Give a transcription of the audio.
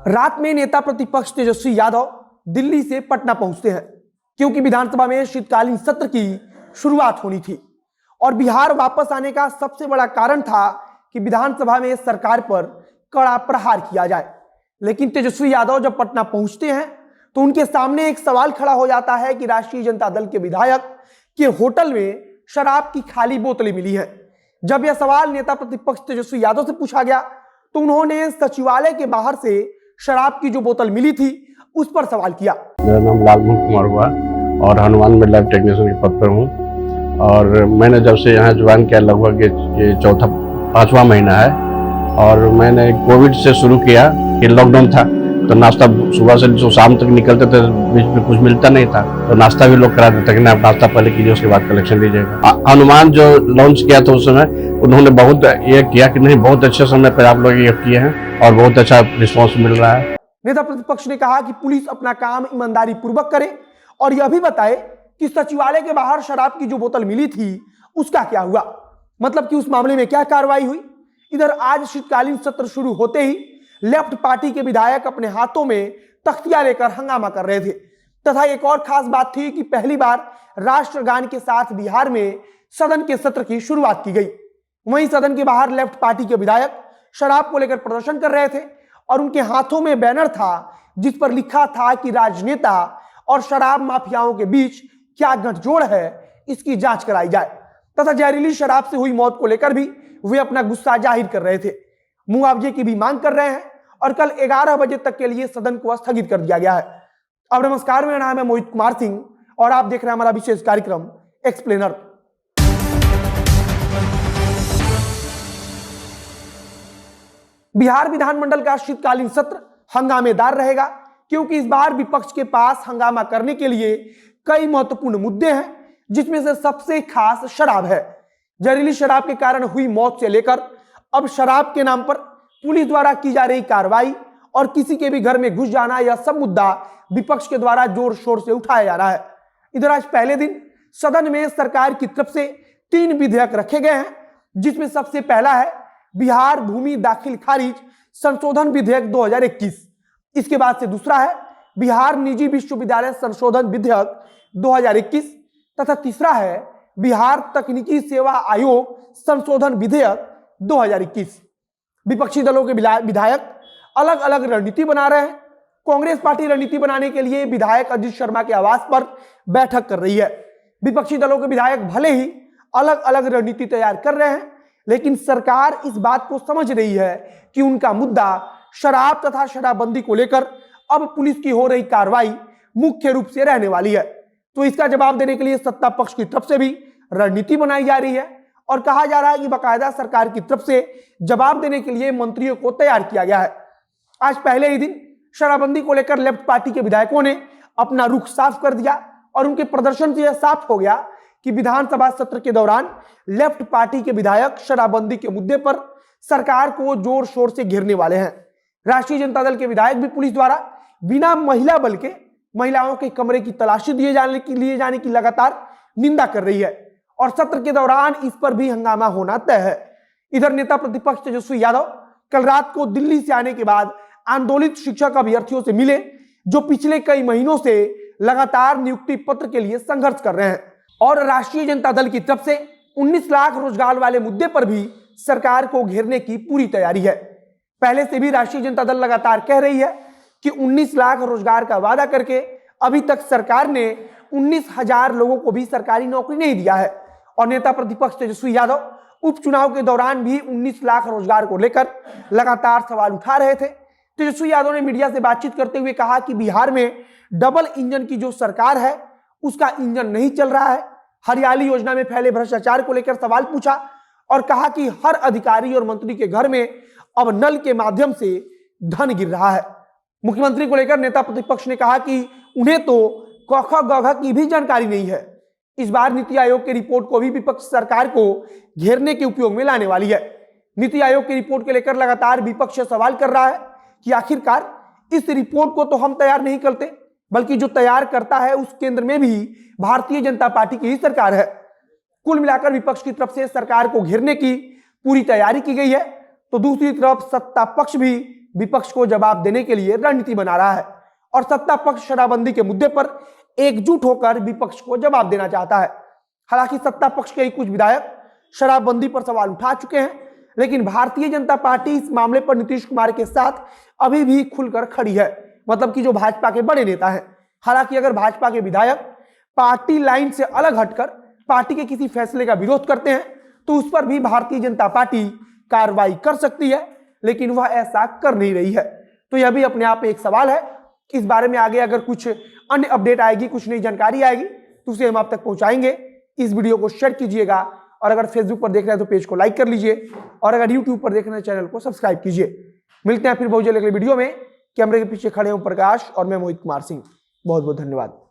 रात में नेता प्रतिपक्ष तेजस्वी यादव दिल्ली से पटना पहुंचते हैं क्योंकि विधानसभा में शीतकालीन सत्र की शुरुआत होनी थी और बिहार वापस आने का सबसे बड़ा कारण था कि विधानसभा में सरकार पर कड़ा प्रहार किया जाए। लेकिन तेजस्वी यादव जब पटना पहुंचते हैं तो उनके सामने एक सवाल खड़ा हो जाता है कि राष्ट्रीय जनता दल के विधायक के होटल में शराब की खाली बोतलें मिली है। जब यह सवाल नेता प्रतिपक्ष तेजस्वी यादव से पूछा गया तो उन्होंने सचिवालय के बाहर से शराब की जो बोतल मिली थी उस पर सवाल किया। मेरा नाम लालमोहन कुमार हुआ और हनुमान में लैब टेक्नीशियन के पद पर हूँ और मैंने जब से यहाँ ज्वाइन किया लगभग ये चौथा पांचवा महीना है और मैंने कोविड से शुरू किया कि लॉकडाउन था तो नाश्ता सुबह से जो शाम तक निकलते थे बीच में कुछ मिलता नहीं था तो नाश्ता भी लोग करा देते कि आप नाश्ता पहले कीजिए उसके बाद कलेक्शन लीजिएगा। हनुमान जो लॉन्च किया था उस समय उन्होंने बहुत ये किया कि नहीं बहुत अच्छे समय पर आप लोग ये किए हैं और बहुत अच्छा रिस्पॉन्स मिल रहा है। नेता प्रतिपक्ष ने कहा कि पुलिस अपना काम ईमानदारी पूर्वक करे और यह भी बताए कि सचिवालय के बाहर शराब की जो बोतल मिली थी उसका क्या हुआ, मतलब कि उस मामले में क्या कार्रवाई हुई। इधर आज शीतकालीन सत्र शुरू होते ही लेफ्ट पार्टी के विधायक अपने हाथों में तख्तियां लेकर हंगामा कर रहे थे तथा एक और खास बात थी कि पहली बार राष्ट्रगान के साथ बिहार में सदन के सत्र की शुरुआत की गई। वहीं सदन के बाहर लेफ्ट पार्टी के विधायक शराब को लेकर प्रदर्शन कर रहे थे और उनके हाथों में बैनर था जिस पर लिखा था कि राजनेता और शराब माफियाओं के बीच क्या गठजोड़ है इसकी जांच कराई जाए तथा जहरीली शराब से हुई मौत को लेकर भी वे अपना गुस्सा जाहिर कर रहे थे। मुआवजे की भी मांग कर रहे हैं और कल 11 बजे तक के लिए सदन को स्थगित कर दिया गया है। अब नमस्कार, मेरा नाम है मोहित कुमार सिंह और आप देख रहे हैं हमारा विशेष कार्यक्रम एक्सप्लेनर। बिहार विधानमंडल का शीतकालीन सत्र हंगामेदार रहेगा क्योंकि इस बार विपक्ष के पास हंगामा करने के लिए कई महत्वपूर्ण मुद्दे हैं जिसमें से सबसे खास शराब है। जहरीली शराब के कारण हुई मौत से लेकर अब शराब के नाम पर पुलिस द्वारा की जा रही कार्रवाई और किसी के भी घर में घुस जाना, यह सब मुद्दा विपक्ष के द्वारा जोर शोर से उठाया जा रहा है। इधर आज पहले दिन सदन में सरकार की तरफ से 3 विधेयक रखे गए हैं जिसमें सबसे पहला है बिहार भूमि दाखिल खारिज संशोधन विधेयक 2021। इसके बाद से दूसरा है बिहार निजी विश्वविद्यालय संशोधन विधेयक 2021 तथा तीसरा है बिहार तकनीकी सेवा आयोग संशोधन विधेयक 2021। विपक्षी दलों के विधायक अलग अलग रणनीति बना रहे हैं। कांग्रेस पार्टी रणनीति बनाने के लिए विधायक अजीत शर्मा के आवास पर बैठक कर रही है। विपक्षी दलों के विधायक भले ही अलग अलग रणनीति तैयार कर रहे हैं लेकिन सरकार इस बात को समझ रही है कि उनका मुद्दा शराब तथा शराबबंदी को लेकर अब पुलिस की हो रही कार्रवाई मुख्य रूप से रहने वाली है। तो इसका जवाब देने के लिए सत्ता पक्ष की तरफ से भी रणनीति बनाई जा रही है और कहा जा रहा है कि बाकायदा सरकार की तरफ से जवाब देने के लिए मंत्रियों को तैयार किया गया है। आज पहले ही दिन शराबबंदी को लेकर लेफ्ट पार्टी के विधायकों ने अपना रुख साफ कर दिया और उनके प्रदर्शन से यह साफ हो गया कि विधानसभा सत्र के दौरान लेफ्ट पार्टी के विधायक शराबबंदी के मुद्दे पर सरकार को जोर शोर से घेरने वाले हैं। राष्ट्रीय जनता दल के विधायक भी पुलिस द्वारा बिना महिला बल के महिलाओं के कमरे की तलाशी लिए जाने की लगातार निंदा कर रही है और सत्र के दौरान इस पर भी हंगामा होना तय है। इधर नेता प्रतिपक्ष तेजस्वी यादव कल रात को दिल्ली से आने के बाद आंदोलित शिक्षक अभ्यर्थियों से मिले जो पिछले कई महीनों से लगातार नियुक्ति पत्र के लिए संघर्ष कर रहे हैं और राष्ट्रीय जनता दल की तरफ से 19 लाख रोजगार वाले मुद्दे पर भी सरकार को घेरने की पूरी तैयारी है। पहले से भी राष्ट्रीय जनता दल लगातार कह रही है कि 19 लाख रोजगार का वादा करके अभी तक सरकार ने 19,000 लोगों को भी सरकारी नौकरी नहीं दिया है और नेता प्रतिपक्ष तेजस्वी यादव उपचुनाव के दौरान भी 19 लाख रोजगार को लेकर लगातार सवाल उठा रहे थे। तेजस्वी यादव ने मीडिया से बातचीत करते हुए कहा कि बिहार में डबल इंजन की जो सरकार है उसका इंजन नहीं चल रहा है। हरियाली योजना में फैले भ्रष्टाचार को लेकर सवाल पूछा और कहा कि हर अधिकारी और मंत्री के घर में अब नल के माध्यम से धन गिर रहा है। मुख्यमंत्री को लेकर नेता प्रतिपक्ष ने कहा कि उन्हें तो क ख ग घ की भी जानकारी नहीं है। इस बार नीति आयोग की रिपोर्ट को भी विपक्ष सरकार को घेरने के उपयोग में लाने वाली है। नीति आयोग की रिपोर्ट को लेकर लगातार विपक्ष सवाल कर रहा है कि आखिरकार इस रिपोर्ट को तो हम तैयार नहीं करते बल्कि जो तैयार करता है उस केंद्र में भी भारतीय जनता पार्टी की ही सरकार है। कुल मिलाकर विपक्ष की तरफ से सरकार को घेरने की पूरी तैयारी की गई है तो दूसरी तरफ सत्ता पक्ष भी विपक्ष को जवाब देने के लिए रणनीति बना रहा है और सत्ता पक्ष शराबबंदी के मुद्दे पर एकजुट होकर विपक्ष को जवाब देना चाहता है। हालांकि सत्ता पक्ष के कुछ विधायक शराबबंदी पर सवाल उठा चुके हैं, लेकिन भारतीय जनता पार्टी इस मामले पर नीतीश कुमार के साथ अभी भी खुलकर खड़ी है, मतलब कि जो भाजपा के बड़े नेता हैं। हालांकि अगर भाजपा के विधायक पार्टी लाइन से अलग हटकर पार्टी के किसी फैसले का विरोध करते हैं तो उस पर भी भारतीय जनता पार्टी कार्रवाई कर सकती है, लेकिन वह ऐसा कर नहीं रही है। तो यह भी अपने आप में एक सवाल है। इस बारे में आगे अगर कुछ अन्य अपडेट आएगी, कुछ नई जानकारी आएगी तो उसे हम आप तक पहुंचाएंगे। इस वीडियो को शेयर कीजिएगा और अगर फेसबुक पर देख रहे हैं तो पेज को लाइक कर लीजिए और अगर यूट्यूब पर देख रहे हैं चैनल को सब्सक्राइब कीजिए। मिलते हैं फिर बहुत जल्द अगले वीडियो में। कैमरे के पीछे खड़े हूं प्रकाश और मैं मोहित कुमार सिंह। बहुत बहुत धन्यवाद।